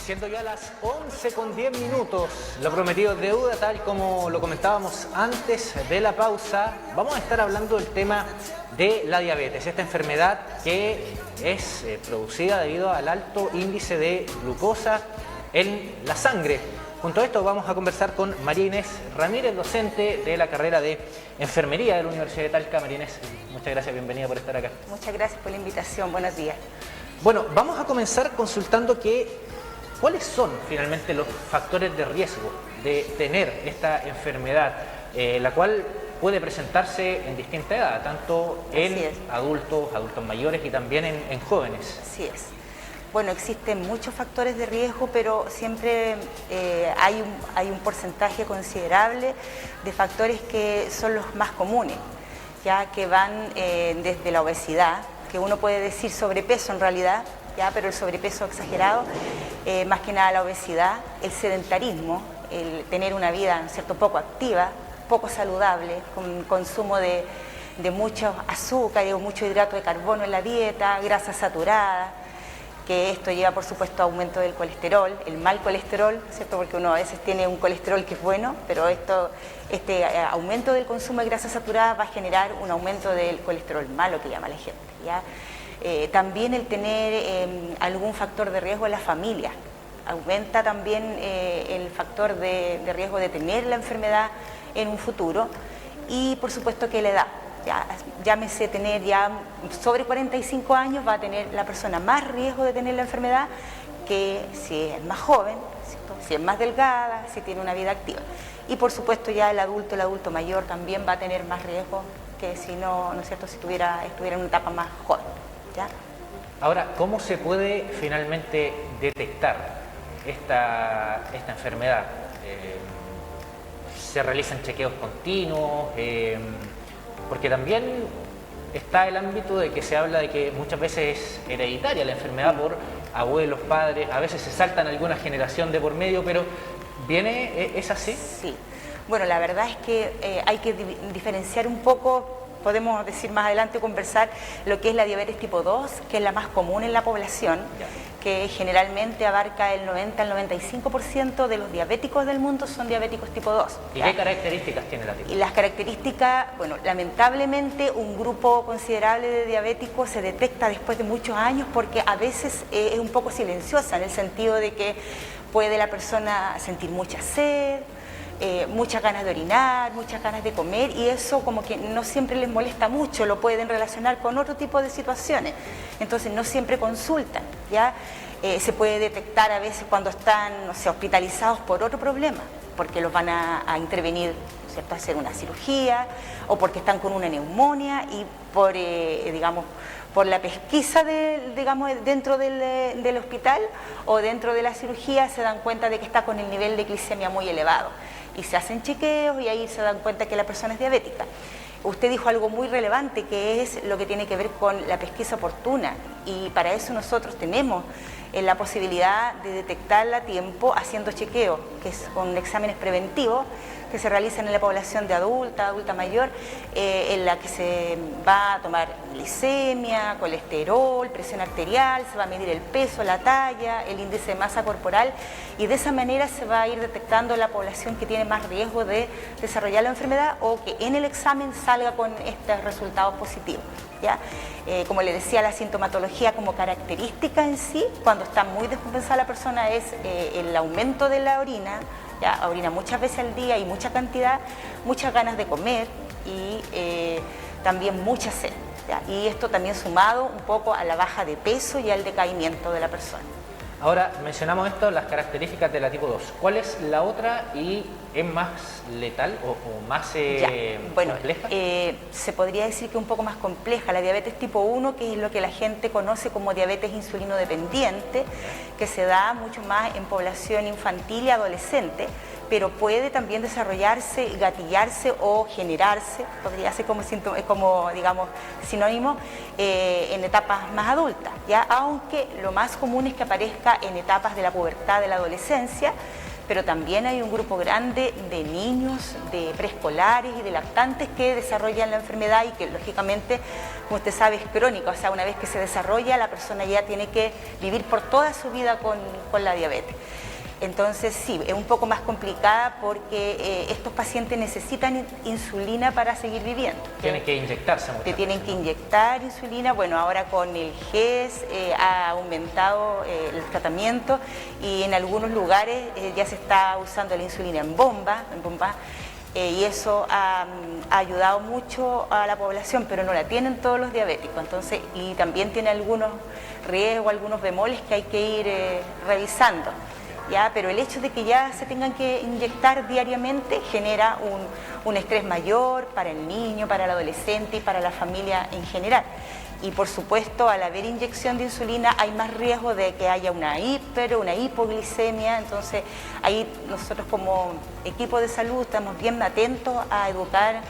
Siendo ya las 11:10, lo prometido es deuda, tal como lo comentábamos antes de la pausa. Vamos a estar hablando del tema de la diabetes, esta enfermedad que es producida debido al alto índice de glucosa en la sangre. Junto a esto vamos a conversar con María Inés Ramírez, docente de la carrera de Enfermería de la Universidad de Talca. María Inés, muchas gracias, bienvenida por estar acá. Muchas gracias por la invitación, buenos días. Bueno, vamos a comenzar consultando ¿cuáles son finalmente los factores de riesgo de tener esta enfermedad, la cual puede presentarse en distinta edad, tanto en adultos mayores y también en jóvenes? Así es. Bueno, existen muchos factores de riesgo, pero siempre hay un porcentaje considerable de factores que son los más comunes, ya que van desde la obesidad, que uno puede decir sobrepeso en realidad, ya, pero el sobrepeso exagerado, más que nada la obesidad, el sedentarismo, el tener una vida, ¿no es cierto?, poco activa, poco saludable, con consumo de mucho azúcar y mucho hidrato de carbono en la dieta, grasa saturada, que esto lleva por supuesto a aumento del colesterol, el mal colesterol, ¿cierto?, porque uno a veces tiene un colesterol que es bueno, pero este aumento del consumo de grasa saturada va a generar un aumento del colesterol malo, que llama la gente, ¿ya? También el tener algún factor de riesgo en la familia, aumenta también el factor de riesgo de tener la enfermedad en un futuro, y por supuesto que la edad, llámese tener ya sobre 45 años, va a tener la persona más riesgo de tener la enfermedad que si es más joven, ¿cierto?, si es más delgada, si tiene una vida activa. Y por supuesto ya el adulto mayor también va a tener más riesgo que si no es cierto?, si estuviera en una etapa más joven. ¿Ya? Ahora, ¿cómo se puede finalmente detectar esta enfermedad? ¿Se realizan chequeos continuos? Porque también está el ámbito de que se habla de que muchas veces es hereditaria la enfermedad por abuelos, padres, a veces se saltan alguna generación de por medio, pero ¿es así? Sí. Bueno, la verdad es que hay que diferenciar un poco. Podemos decir más adelante, conversar lo que es la diabetes tipo 2, que es la más común en la población, que generalmente abarca el 90 al 95% de los diabéticos del mundo son diabéticos tipo 2. ¿Y qué características tiene la tipo 2? Y las características, bueno, lamentablemente un grupo considerable de diabéticos se detecta después de muchos años porque a veces es un poco silenciosa, en el sentido de que puede la persona sentir mucha sed, muchas ganas de orinar, muchas ganas de comer, y eso como que no siempre les molesta mucho, lo pueden relacionar con otro tipo de situaciones, entonces no siempre consultan, ¿ya? Se puede detectar a veces cuando están, no sé, hospitalizados por otro problema, porque los van a intervenir, ¿cierto?, a hacer una cirugía, o porque están con una neumonía, y por la pesquisa dentro del hospital o dentro de la cirugía se dan cuenta de que está con el nivel de glicemia muy elevado y se hacen chequeos y ahí se dan cuenta que la persona es diabética. Usted dijo algo muy relevante, que es lo que tiene que ver con la pesquisa oportuna, y para eso nosotros tenemos la posibilidad de detectarla a tiempo haciendo chequeos, que son exámenes preventivos que se realizan en la población de adulta mayor, en la que se va a tomar glicemia, colesterol, presión arterial, se va a medir el peso, la talla, el índice de masa corporal, y de esa manera se va a ir detectando la población que tiene más riesgo de desarrollar la enfermedad o que en el examen salga con estos resultados positivos, ¿ya? Como le decía, la sintomatología como característica en sí, cuando está muy descompensada la persona, es el aumento de la orina, ya orina muchas veces al día y mucha cantidad, muchas ganas de comer y también mucha sed, ¿ya? Y esto también sumado un poco a la baja de peso y al decaimiento de la persona. Ahora, mencionamos esto, las características de la tipo 2. ¿Cuál es la otra y es más letal o más compleja? Se podría decir que un poco más compleja. La diabetes tipo 1, que es lo que la gente conoce como diabetes insulino dependiente, que se da mucho más en población infantil y adolescente, pero puede también desarrollarse, gatillarse o generarse, podría ser como digamos, sinónimo, en etapas más adultas, ¿ya? Aunque lo más común es que aparezca en etapas de la pubertad, de la adolescencia, pero también hay un grupo grande de niños, de preescolares y de lactantes que desarrollan la enfermedad y que lógicamente, como usted sabe, es crónica, o sea, una vez que se desarrolla, la persona ya tiene que vivir por toda su vida con la diabetes. Entonces sí, es un poco más complicada porque estos pacientes necesitan insulina para seguir viviendo. Tienen que inyectarse muchas veces, tienen que inyectar insulina. Bueno, ahora con el GES ha aumentado el tratamiento y en algunos lugares ya se está usando la insulina en bomba, y eso ha ayudado mucho a la población, pero no la tienen todos los diabéticos. Entonces, y también tiene algunos riesgos, algunos bemoles que hay que ir revisando. ¿Ya? Pero el hecho de que ya se tengan que inyectar diariamente genera un estrés mayor para el niño, para el adolescente y para la familia en general. Y por supuesto, al haber inyección de insulina hay más riesgo de que haya una una hipoglicemia. Entonces ahí nosotros como equipo de salud estamos bien atentos a educar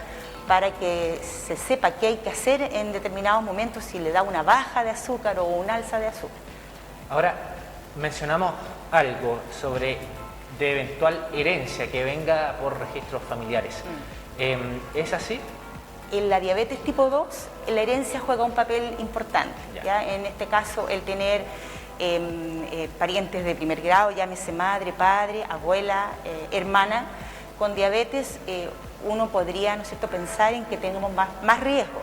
para que se sepa qué hay que hacer en determinados momentos si le da una baja de azúcar o un alza de azúcar. Ahora, mencionamos algo sobre de eventual herencia que venga por registros familiares. ¿Es así? En la diabetes tipo 2, la herencia juega un papel importante. ¿Ya? En este caso, el tener parientes de primer grado, llámese madre, padre, abuela, hermana, con diabetes, uno podría, ¿no es cierto?, pensar en que tengamos más riesgo.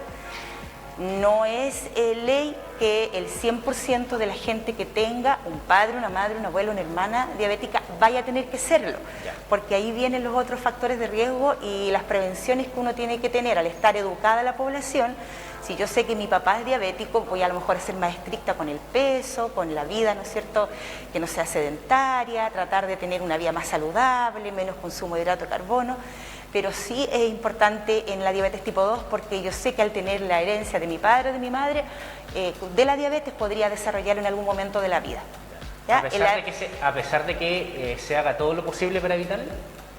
No es ley que el 100% de la gente que tenga un padre, una madre, un abuelo, una hermana diabética vaya a tener que serlo, porque ahí vienen los otros factores de riesgo y las prevenciones que uno tiene que tener al estar educada la población. Si yo sé que mi papá es diabético, voy a lo mejor a ser más estricta con el peso, con la vida, ¿no es cierto?, que no sea sedentaria, tratar de tener una vida más saludable, menos consumo de hidrato de carbono. Pero sí es importante en la diabetes tipo 2 porque yo sé que al tener la herencia de mi padre o de mi madre, de la diabetes podría desarrollar en algún momento de la vida. ¿Ya? A pesar de que se haga todo lo posible para evitarlo.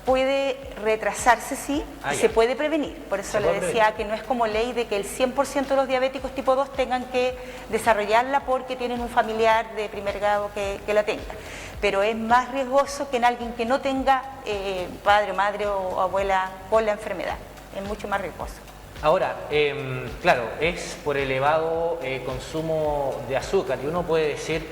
Puede retrasarse, sí, y se puede prevenir. Por eso le decía que no es como ley de que el 100% de los diabéticos tipo 2 tengan que desarrollarla porque tienen un familiar de primer grado que la tenga. Pero es más riesgoso que en alguien que no tenga padre, madre o abuela con la enfermedad. Es mucho más riesgoso. Ahora, claro, es por elevado consumo de azúcar y uno puede decir...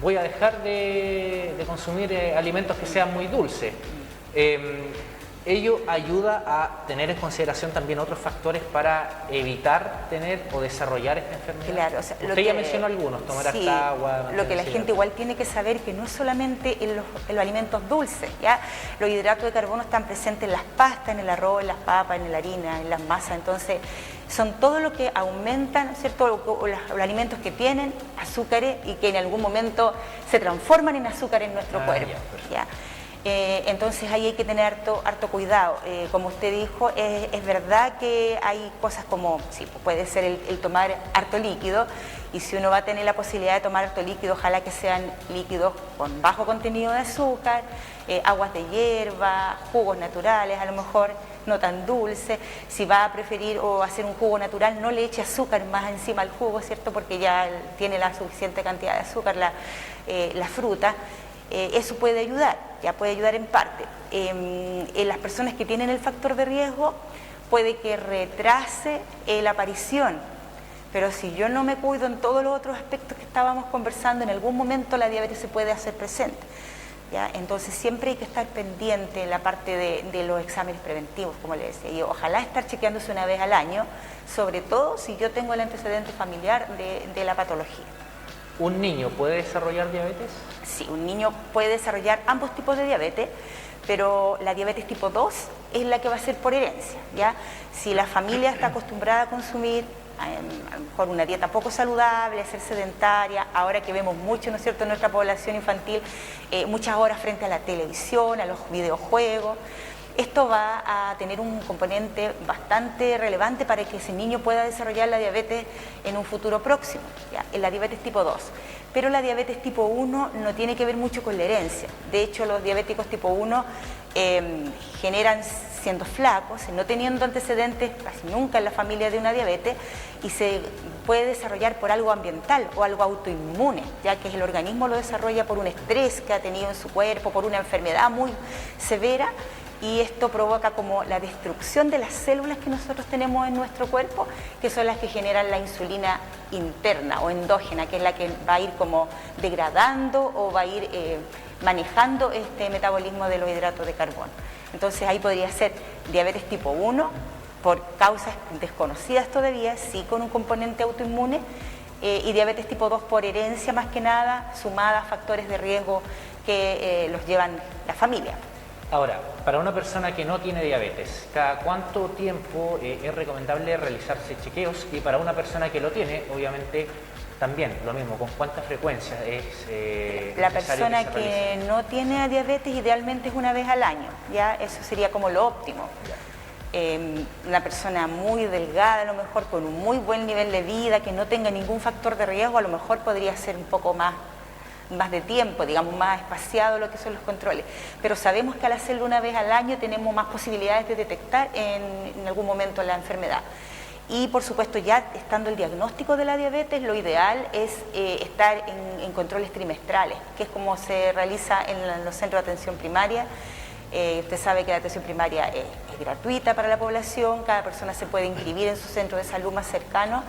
voy a dejar de consumir alimentos que sean muy dulces. Ello ayuda a tener en consideración también otros factores para evitar tener o desarrollar esta enfermedad. Claro, o sea, usted ya mencionó algunos, tomar harta agua. Lo que la gente igual tiene que saber que no es solamente en los alimentos dulces, ¿ya? Los hidratos de carbono están presentes en las pastas, en el arroz, en las papas, en la harina, en las masas. Entonces, son todo lo que aumentan, ¿cierto?, los alimentos que tienen azúcares y que en algún momento se transforman en azúcar en nuestro cuerpo. ¿Ya? Entonces ahí hay que tener harto cuidado. Como usted dijo, es verdad que hay cosas como, sí, puede ser el tomar harto líquido, y si uno va a tener la posibilidad de tomar harto líquido, ojalá que sean líquidos con bajo contenido de azúcar, aguas de hierba, jugos naturales, a lo mejor no tan dulces. Si va a preferir o hacer un jugo natural, no le eche azúcar más encima al jugo, ¿cierto?, porque ya tiene la suficiente cantidad de azúcar la fruta. Eso puede ayudar, ya puede ayudar en parte. En las personas que tienen el factor de riesgo puede que retrase la aparición, pero si yo no me cuido en todos los otros aspectos que estábamos conversando, en algún momento la diabetes se puede hacer presente. ¿Ya? Entonces siempre hay que estar pendiente en la parte de los exámenes preventivos, como le decía, y ojalá estar chequeándose una vez al año, sobre todo si yo tengo el antecedente familiar de la patología. ¿Un niño puede desarrollar diabetes? Sí, un niño puede desarrollar ambos tipos de diabetes, pero la diabetes tipo 2 es la que va a ser por herencia, ¿ya? Si la familia está acostumbrada a consumir a lo mejor una dieta poco saludable, a ser sedentaria, ahora que vemos mucho, ¿no es cierto?, en nuestra población infantil, muchas horas frente a la televisión, a los videojuegos, esto va a tener un componente bastante relevante para que ese niño pueda desarrollar la diabetes en un futuro próximo, ¿ya? En la diabetes tipo 2. Pero la diabetes tipo 1 no tiene que ver mucho con la herencia. De hecho, los diabéticos tipo 1 generan siendo flacos, no teniendo antecedentes casi nunca en la familia de una diabetes, y se puede desarrollar por algo ambiental o algo autoinmune, ya que el organismo lo desarrolla por un estrés que ha tenido en su cuerpo, por una enfermedad muy severa, y esto provoca como la destrucción de las células que nosotros tenemos en nuestro cuerpo, que son las que generan la insulina interna o endógena, que es la que va a ir como degradando o va a ir manejando este metabolismo de los hidratos de carbono. Entonces ahí podría ser diabetes tipo 1, por causas desconocidas todavía, sí con un componente autoinmune, y diabetes tipo 2 por herencia más que nada, sumada a factores de riesgo que los llevan la familia. Ahora, para una persona que no tiene diabetes, ¿cada cuánto tiempo es recomendable realizarse chequeos? Y para una persona que lo tiene, obviamente, también lo mismo, ¿con cuánta frecuencia es la persona que no tiene diabetes idealmente es una vez al año, ¿ya? Eso sería como lo óptimo. Una persona muy delgada, a lo mejor con un muy buen nivel de vida, que no tenga ningún factor de riesgo, a lo mejor podría ser un poco más de tiempo, digamos, más espaciado lo que son los controles. Pero sabemos que al hacerlo una vez al año tenemos más posibilidades de detectar en algún momento la enfermedad. Y por supuesto, ya estando el diagnóstico de la diabetes, lo ideal es estar en controles trimestrales, que es como se realiza en los centros de atención primaria. Usted sabe que la atención primaria es gratuita para la población, cada persona se puede inscribir en su centro de salud más cercano,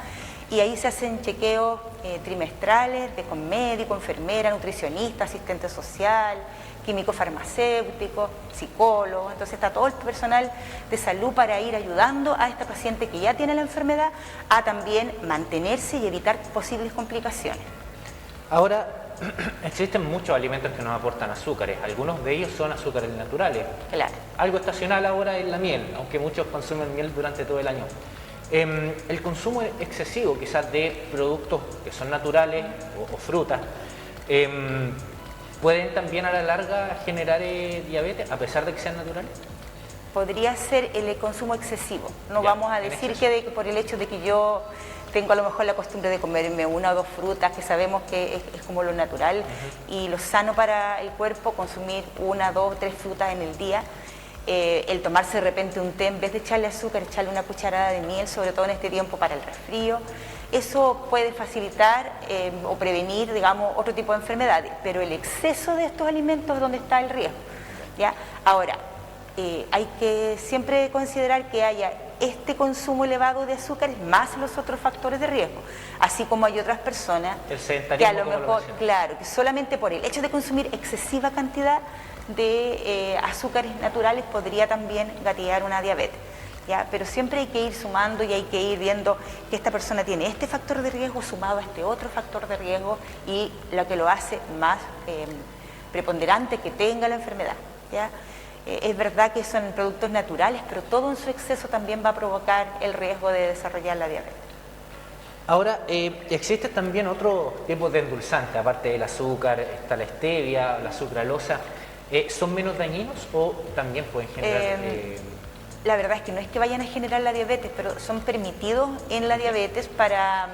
y ahí se hacen chequeos trimestrales con médico, enfermera, nutricionista, asistente social, químico farmacéutico, psicólogo. Entonces está todo el personal de salud para ir ayudando a esta paciente que ya tiene la enfermedad a también mantenerse y evitar posibles complicaciones. Ahora, existen muchos alimentos que nos aportan azúcares, algunos de ellos son azúcares naturales. Claro. Algo estacional ahora es la miel, aunque muchos consumen miel durante todo el año. El consumo excesivo quizás de productos que son naturales o frutas pueden también a la larga generar diabetes a pesar de que sean naturales. Podría ser el consumo excesivo. No Ya, vamos a decir que por el hecho de que yo tengo a lo mejor la costumbre de comerme una o dos frutas, que sabemos que es como lo natural, y lo sano para el cuerpo, consumir una, dos, tres frutas en el día. El tomarse de repente un té, en vez de echarle azúcar, echarle una cucharada de miel, sobre todo en este tiempo para el resfrío. Eso puede facilitar o prevenir, digamos, otro tipo de enfermedades, pero el exceso de estos alimentos es donde está el riesgo, ¿ya? Ahora, hay que siempre considerar que haya este consumo elevado de azúcares más los otros factores de riesgo, así como hay otras personas que a lo mejor, claro, que solamente por el hecho de consumir excesiva cantidad de azúcares naturales podría también gatillar una diabetes, ¿ya? Pero siempre hay que ir sumando y hay que ir viendo que esta persona tiene este factor de riesgo sumado a este otro factor de riesgo, y lo que lo hace más preponderante que tenga la enfermedad, ¿ya? Es verdad que son productos naturales, pero todo en su exceso también va a provocar el riesgo de desarrollar la diabetes. Ahora, existe también otro tipo de endulzante, aparte del azúcar, está la stevia, la sucralosa. ¿Son menos dañinos o también pueden generar...? La verdad es que no es que vayan a generar la diabetes, pero son permitidos en la diabetes para,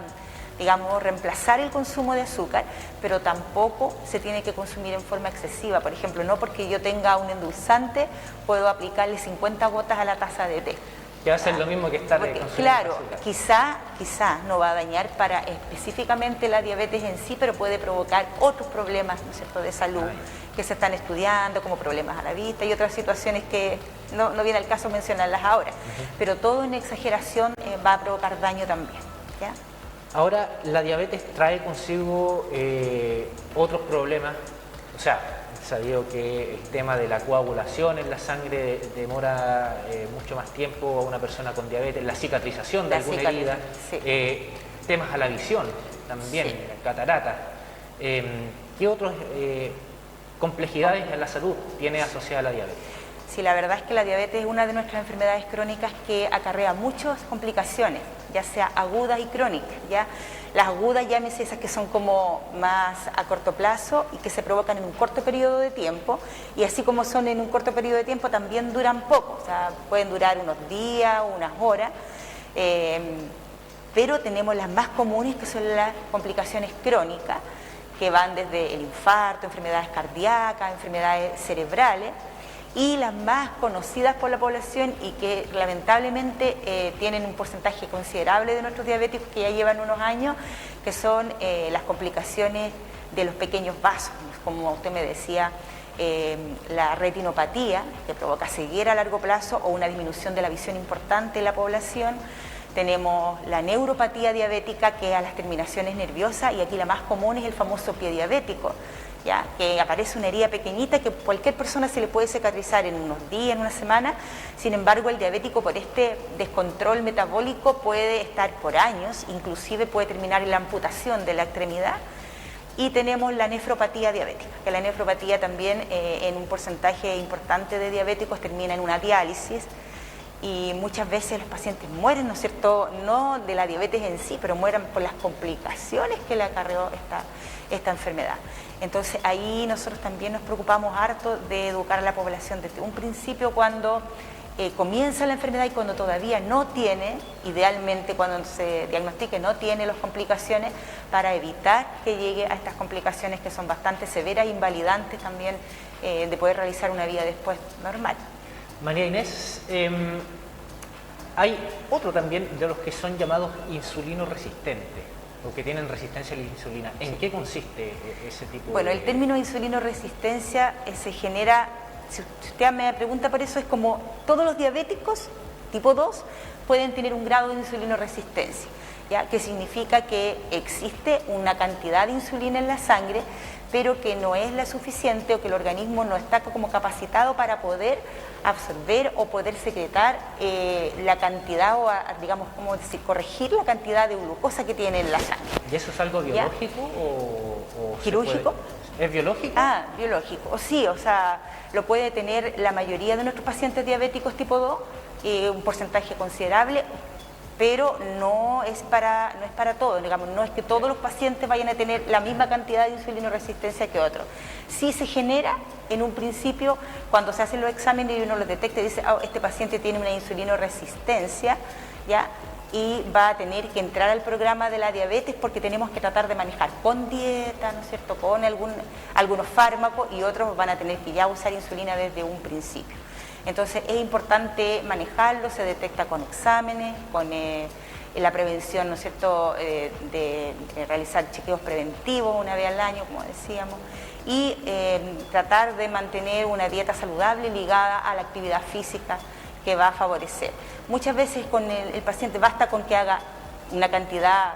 digamos, reemplazar el consumo de azúcar, pero tampoco se tiene que consumir en forma excesiva. Por ejemplo, no porque yo tenga un endulzante puedo aplicarle 50 gotas a la taza de té. Que va a ser lo mismo que estar consumiendo claro, azúcar. quizá no va a dañar para específicamente la diabetes en sí, pero puede provocar otros problemas, ¿no es cierto?, de salud que se están estudiando, como problemas a la vista y otras situaciones que no viene al caso mencionarlas ahora. Pero todo en exageración va a provocar daño también, ¿ya? Ahora, la diabetes trae consigo otros problemas, o sea, sabido que el tema de la coagulación en la sangre demora mucho más tiempo a una persona con diabetes, la cicatrización de alguna herida, sí. Temas a la visión también, sí. Cataratas. ¿Qué otras complejidades en la salud tiene asociada la diabetes? Sí, la verdad es que la diabetes es una de nuestras enfermedades crónicas que acarrea muchas complicaciones, ya sea agudas y crónicas, ¿ya? Las agudas, llámese esas que son como más a corto plazo y que se provocan en un corto periodo de tiempo, y así como son en un corto periodo de tiempo también duran poco, o sea, pueden durar unos días, unas horas, pero tenemos las más comunes, que son las complicaciones crónicas, que van desde el infarto, enfermedades cardíacas, enfermedades cerebrales, y las más conocidas por la población y que lamentablemente tienen un porcentaje considerable de nuestros diabéticos que ya llevan unos años, que son las complicaciones de los pequeños vasos, como usted me decía, la retinopatía, que provoca ceguera a largo plazo o una disminución de la visión importante en la población. Tenemos la neuropatía diabética, que es a las terminaciones nerviosas, y aquí la más común es el famoso pie diabético, ¿ya? Que aparece una herida pequeñita que cualquier persona se le puede cicatrizar en unos días, en una semana. Sin embargo, el diabético, por este descontrol metabólico, puede estar por años, inclusive puede terminar en la amputación de la extremidad. Y tenemos la nefropatía diabética, que la nefropatía también en un porcentaje importante de diabéticos termina en una diálisis, y muchas veces los pacientes mueren, ¿no es cierto?, no de la diabetes en sí, pero mueren por las complicaciones que le acarreó esta enfermedad. Entonces ahí nosotros también nos preocupamos harto de educar a la población desde un principio, cuando comienza la enfermedad y cuando todavía no tiene, idealmente cuando se diagnostique no tiene las complicaciones, para evitar que llegue a estas complicaciones que son bastante severas e invalidantes también de poder realizar una vida después normal. María Inés, hay otro también de los que son llamados insulino resistentes, o que tienen resistencia a la insulina. ¿En qué consiste ese tipo de...? Bueno, el término insulino resistencia se genera, si usted me pregunta por eso, es como todos los diabéticos tipo 2 pueden tener un grado de insulino resistencia, ¿ya? Que significa que existe una cantidad de insulina en la sangre, pero que no es la suficiente, o que el organismo no está como capacitado para poder absorber o poder secretar la cantidad, o digamos, como decir, corregir la cantidad de glucosa que tiene en la sangre. ¿Y eso es algo biológico o quirúrgico? ¿Es biológico? Ah, biológico. O sí, o sea, lo puede tener la mayoría de nuestros pacientes diabéticos tipo 2, un porcentaje considerable, pero no es para todos, digamos, no es que todos los pacientes vayan a tener la misma cantidad de insulinoresistencia que otros. Sí se genera en un principio, cuando se hacen los exámenes y uno los detecta y dice, oh, este paciente tiene una insulinoresistencia, ¿ya? Y va a tener que entrar al programa de la diabetes, porque tenemos que tratar de manejar con dieta, ¿no es cierto?, con algunos fármacos, y otros van a tener que ya usar insulina desde un principio. Entonces es importante manejarlo, se detecta con exámenes, con la prevención, ¿no es cierto?, de realizar chequeos preventivos una vez al año, como decíamos, y tratar de mantener una dieta saludable ligada a la actividad física, que va a favorecer. Muchas veces con el paciente basta con que haga una cantidad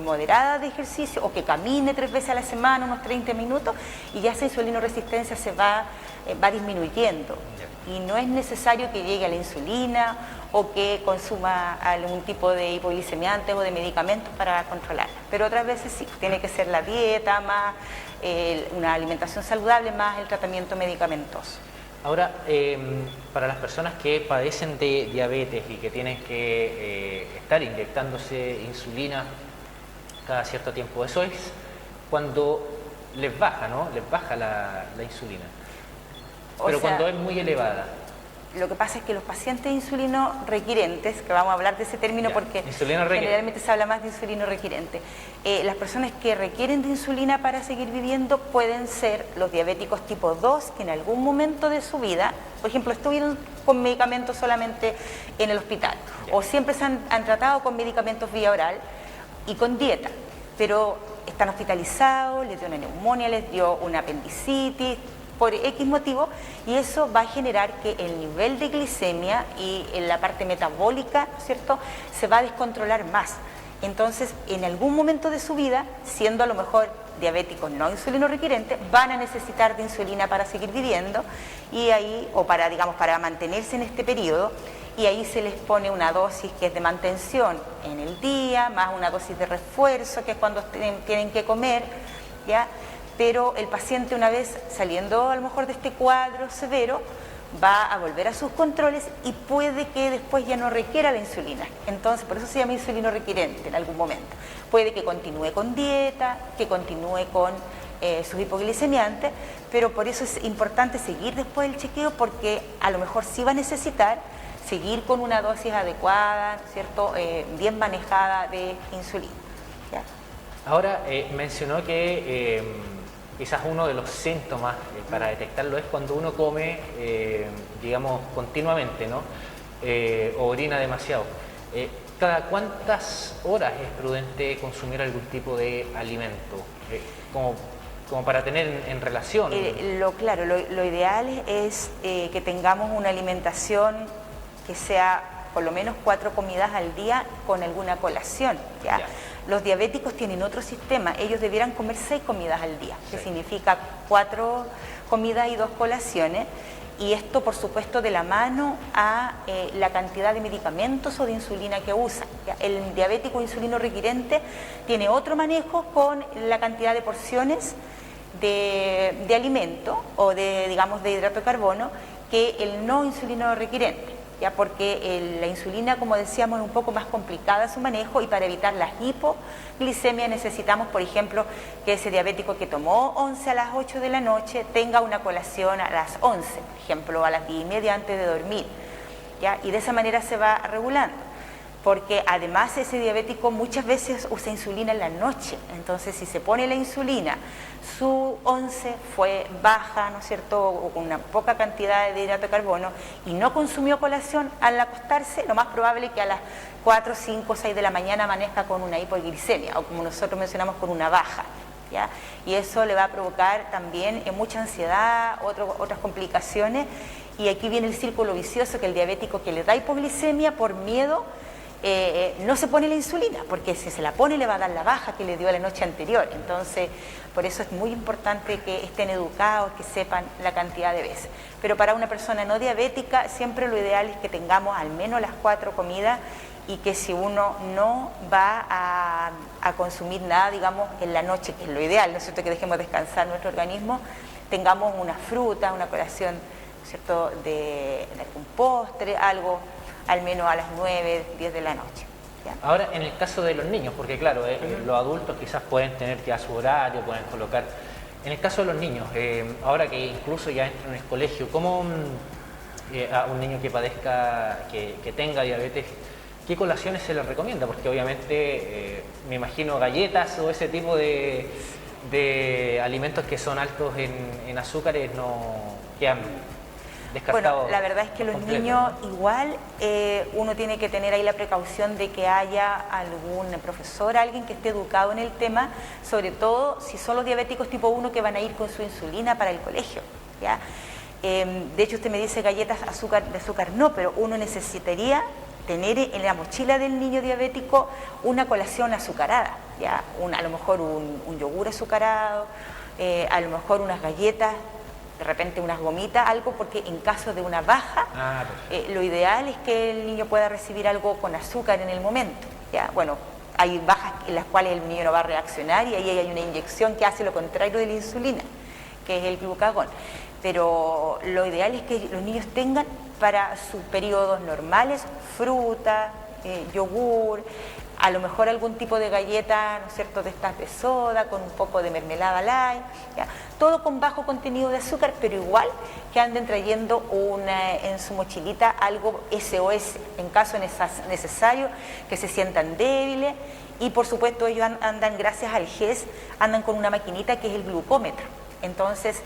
moderada de ejercicio, o que camine 3 veces a la semana, unos 30 minutos, y ya esa insulinoresistencia se va disminuyendo. Y no es necesario que llegue a la insulina o que consuma algún tipo de hipoglicemiante o de medicamentos para controlarla. Pero otras veces sí, tiene que ser la dieta, más una alimentación saludable, más el tratamiento medicamentoso. Ahora, para las personas que padecen de diabetes y que tienen que estar inyectándose insulina cada cierto tiempo, eso es cuando les baja, ¿no? Les baja la insulina. Pero cuando es muy elevada. Lo que pasa es que los pacientes insulino requirentes, que vamos a hablar de ese término porque generalmente se habla más de insulino requirente, las personas que requieren de insulina para seguir viviendo pueden ser los diabéticos tipo 2, que en algún momento de su vida, por ejemplo, estuvieron con medicamentos solamente en el hospital, o siempre se han tratado con medicamentos vía oral y con dieta, pero están hospitalizados, les dio una neumonía, les dio una apendicitis, por X motivo, y eso va a generar que el nivel de glicemia y en la parte metabólica, ¿cierto?, se va a descontrolar más. Entonces, en algún momento de su vida, siendo a lo mejor diabéticos no insulino requirentes, van a necesitar de insulina para seguir viviendo, y ahí, o para, digamos, para mantenerse en este periodo, y ahí se les pone una dosis que es de mantención en el día, más una dosis de refuerzo, que es cuando tienen que comer, ¿ya? Pero el paciente, una vez saliendo a lo mejor de este cuadro severo, va a volver a sus controles y puede que después ya no requiera la insulina. Entonces, por eso se llama insulino requirente en algún momento. Puede que continúe con dieta, que continúe con sus hipoglicemiantes, pero por eso es importante seguir después del chequeo, porque a lo mejor sí va a necesitar seguir con una dosis adecuada, ¿cierto?, bien manejada de insulina, ¿ya? Ahora, mencionó que quizás uno de los síntomas para detectarlo es cuando uno come, digamos, continuamente, ¿no? O orina demasiado. ¿Cada cuántas horas es prudente consumir algún tipo de alimento? Como para tener en relación. Claro, lo ideal es que tengamos una alimentación que sea por lo menos 4 comidas al día con alguna colación. ¿Ya? Los diabéticos tienen otro sistema, ellos debieran comer 6 comidas al día, que significa 4 comidas y 2 colaciones. Y esto, por supuesto, de la mano a la cantidad de medicamentos o de insulina que usan. El diabético insulino requirente tiene otro manejo con la cantidad de porciones de alimento o de, digamos, de hidrato de carbono que el no insulino requirente. ¿Ya? Porque la insulina, como decíamos, es un poco más complicada su manejo y para evitar la hipoglicemia necesitamos, por ejemplo, que ese diabético que tomó 11 a las 8 de la noche tenga una colación a las 11, por ejemplo, a las 10:30 antes de dormir. ¿Ya? Y de esa manera se va regulando. Porque además ese diabético muchas veces usa insulina en la noche, entonces si se pone la insulina, su 11 fue baja, ¿no es cierto?, o con una poca cantidad de hidrato de carbono y no consumió colación al acostarse, lo más probable es que a las 4, 5, 6 de la mañana amanezca con una hipoglicemia o como nosotros mencionamos con una baja. ¿Ya? Y eso le va a provocar también mucha ansiedad, otras complicaciones, y aquí viene el círculo vicioso que el diabético que le da hipoglicemia por miedo no se pone la insulina, porque si se la pone le va a dar la baja que le dio la noche anterior. Entonces, por eso es muy importante que estén educados, que sepan la cantidad de veces. Pero para una persona no diabética, siempre lo ideal es que tengamos al menos las 4 comidas y que si uno no va a consumir nada, digamos, en la noche, que es lo ideal, ¿no es cierto?, que dejemos descansar nuestro organismo, tengamos una fruta, una colación, ¿no es cierto?, de algún postre, algo al menos a las 9, 10 de la noche. ¿Ya? Ahora, en el caso de los niños, porque claro, los adultos quizás pueden tener ya su horario, pueden colocar. En el caso de los niños, ahora que incluso ya entran en el colegio, ¿cómo a un niño que padezca, que tenga diabetes, qué colaciones se les recomienda? Porque obviamente, me imagino galletas o ese tipo de alimentos que son altos en azúcares no quedan descartados. Bueno, la verdad es que los niños, ¿no? Igual uno tiene que tener ahí la precaución de que haya algún profesor, alguien que esté educado en el tema, sobre todo si son los diabéticos tipo 1 que van a ir con su insulina para el colegio. ¿Ya? De hecho, usted me dice galletas de azúcar no, pero uno necesitaría tener en la mochila del niño diabético una colación azucarada, ¿ya? A lo mejor un yogur azucarado, a lo mejor unas galletas, de repente unas gomitas, algo, porque en caso de una baja, lo ideal es que el niño pueda recibir algo con azúcar en el momento. ¿Ya? Bueno, hay bajas en las cuales el niño no va a reaccionar y ahí hay una inyección que hace lo contrario de la insulina, que es el glucagón. Pero lo ideal es que los niños tengan para sus periodos normales fruta, yogur, a lo mejor algún tipo de galleta, ¿no es cierto?, de estas de soda, con un poco de mermelada light, ¿ya? Todo con bajo contenido de azúcar, pero igual que anden trayendo en su mochilita algo SOS, en caso necesario, que se sientan débiles, y por supuesto ellos andan, gracias al GES, andan con una maquinita que es el glucómetro. Entonces,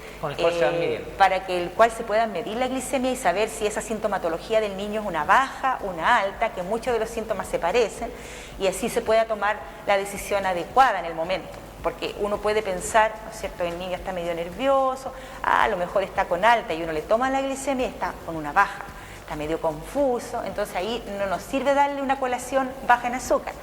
para que el cual se pueda medir la glicemia y saber si esa sintomatología del niño es una baja, una alta, que muchos de los síntomas se parecen, y así se pueda tomar la decisión adecuada en el momento. Porque uno puede pensar, ¿no es cierto?, el niño está medio nervioso, a lo mejor está con alta, y uno le toma la glicemia y está con una baja, está medio confuso, entonces ahí no nos sirve darle una colación baja en azúcar,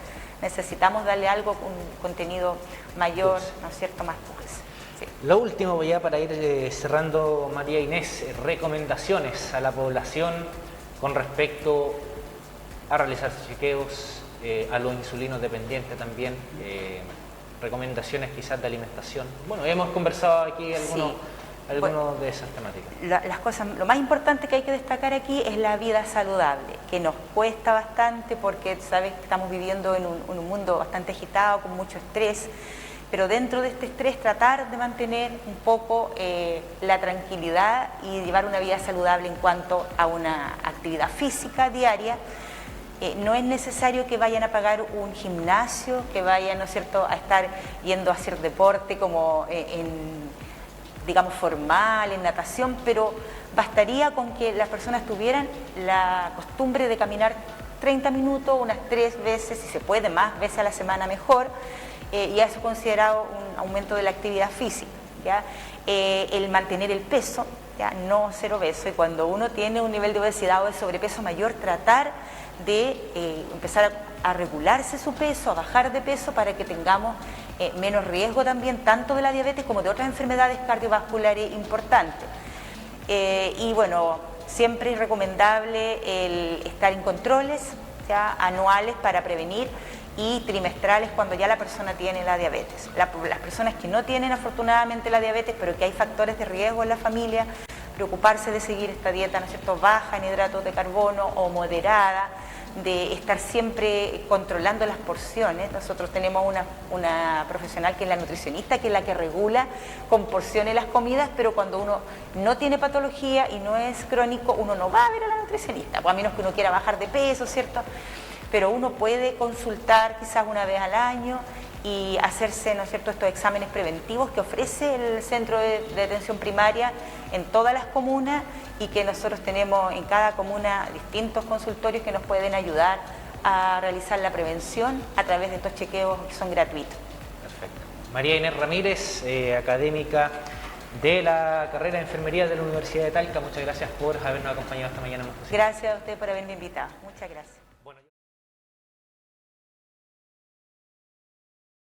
necesitamos darle algo con un contenido mayor, ¿no es cierto?, más dulce. Sí. Lo último, ya para ir cerrando, María Inés, recomendaciones a la población con respecto a realizar chequeos, a los insulinos dependientes también, recomendaciones quizás de alimentación. Bueno, hemos conversado aquí algunos de esas temáticas. Lo más importante que hay que destacar aquí es la vida saludable, que nos cuesta bastante porque sabes que estamos viviendo en un mundo bastante agitado, con mucho estrés. Pero dentro de este estrés tratar de mantener un poco la tranquilidad y llevar una vida saludable en cuanto a una actividad física diaria. No es necesario que vayan a pagar un gimnasio, que vayan, ¿no es cierto?, a estar yendo a hacer deporte como digamos, formal, en natación, pero bastaría con que las personas tuvieran la costumbre de caminar 30 minutos, unas 3 veces, si se puede, más veces a la semana mejor, y eso considerado un aumento de la actividad física, ¿ya? El mantener el peso, ¿ya? No ser obeso, y cuando uno tiene un nivel de obesidad o de sobrepeso mayor, tratar de empezar a regularse su peso, a bajar de peso para que tengamos menos riesgo también tanto de la diabetes como de otras enfermedades cardiovasculares importantes. Y bueno, siempre es recomendable el estar en controles, ¿ya? Anuales para prevenir, y trimestrales cuando ya la persona tiene la diabetes. Las personas que no tienen afortunadamente la diabetes, pero que hay factores de riesgo en la familia, preocuparse de seguir esta dieta, ¿no es cierto?, baja en hidratos de carbono o moderada, de estar siempre controlando las porciones. Nosotros tenemos una profesional que es la nutricionista, que es la que regula con porciones las comidas, pero cuando uno no tiene patología y no es crónico, uno no va a ver a la nutricionista, pues a menos que uno quiera bajar de peso, ¿cierto? Pero uno puede consultar quizás una vez al año y hacerse, ¿no es cierto?, estos exámenes preventivos que ofrece el Centro de Atención Primaria en todas las comunas, y que nosotros tenemos en cada comuna distintos consultorios que nos pueden ayudar a realizar la prevención a través de estos chequeos que son gratuitos. Perfecto. María Inés Ramírez, académica de la carrera de Enfermería de la Universidad de Talca, muchas gracias por habernos acompañado esta mañana. Gracias a usted por haberme invitado. Muchas gracias.